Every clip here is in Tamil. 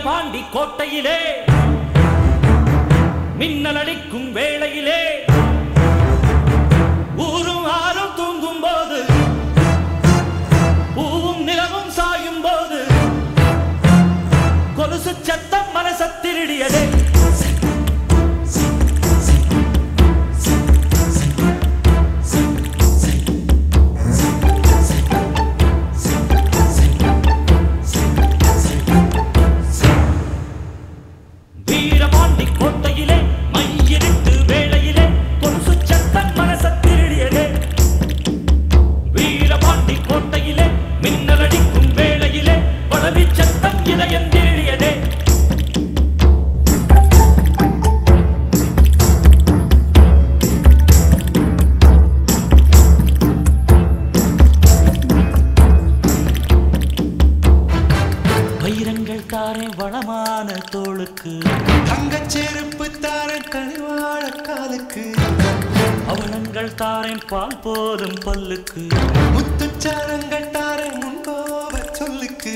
வீரபாண்டி கோட்டையிலே மின்னலடிக்கும் வேளையிலே ஊரும் ஆறும் தூங்கும் போது பூவும் நிலவும் சாயும் போது கொலுசு சத்தம் மனச திருடியதே வீரபாண்டி கோட்டையிலே மையிருட்டு வேளையிலே கொலுசு சத்தம் மனச திருடியதே வீரபாண்டி கோட்டையிலே மின்னலடிக்கும் வேளையிலே பலவி சத்தம் இதயம் திருடியதே வைரங்கள் தாரேன் வளமான தோளுக்கு தங்கச் செருப்பு தாரேன் கனிவாழ காலுக்கு அவலங்கள் தாரேன் பால் போதும் பல்லுக்கு முத்துச்சாரங்கள் தாரேன் முன்கோப சொல்லுக்கு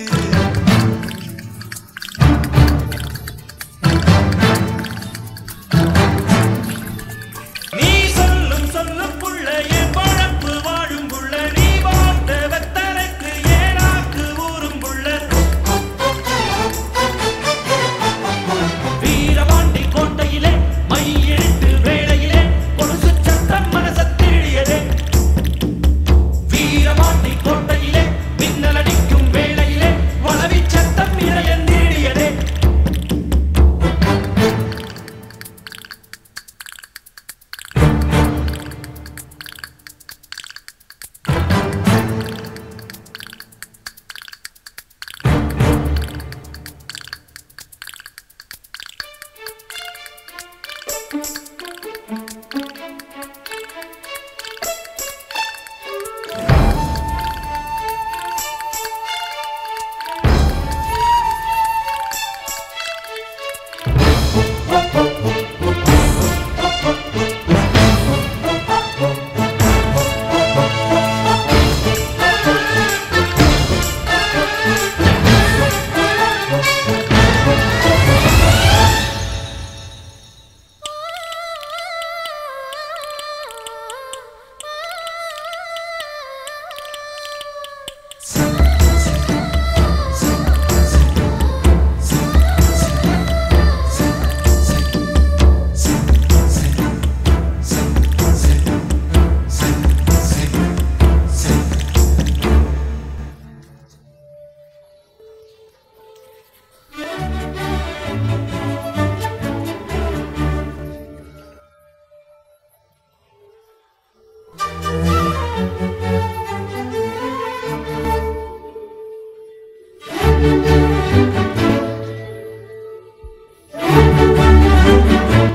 நீ சொல்லும் சொல்லும் புள்ள என் பழப்பு வாழும் புள்ள நீ வாழ்ந்த வெத்தலைக்கு ஏனாக்கு ஊரும் புள்ள வீரபாண்டி கோட்டையிலே மையிட்டு வேளையிலே கொலுசு சத்தம் மனச திருடியதே வீரபாண்டி கோட்டையிலே மின்னலடிக்கும் வேளையிலே வளவி சத்தம் இதயம் திருடியதே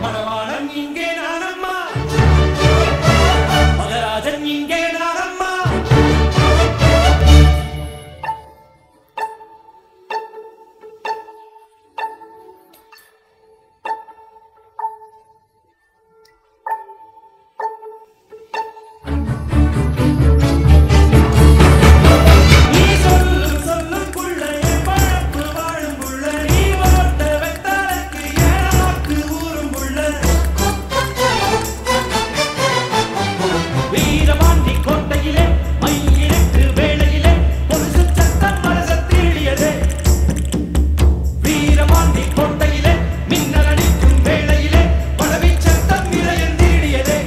மணவாளன் இங்கே நானம்மா மகராஜன் இங்கே நானம்மா நீ சொல்லும் சொல்லும் புள்ள என் பழப்பு வாழும் புள்ள நீ வாழ்ந்த வெத்தலைக்கு ஏனாக்கு ஊரும் புள்ள வீரபாண்டி கோட்டையிலே மையிட்டு வேளையிலே கொலுசு சத்தம் மனச திருடியதே வீரபாண்டி கோட்டையிலே மின்னலடிக்கும் வேளையிலே பலவி சத்தம் இதயம் திருடியதே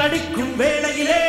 அடிக்கும் வேளையிலே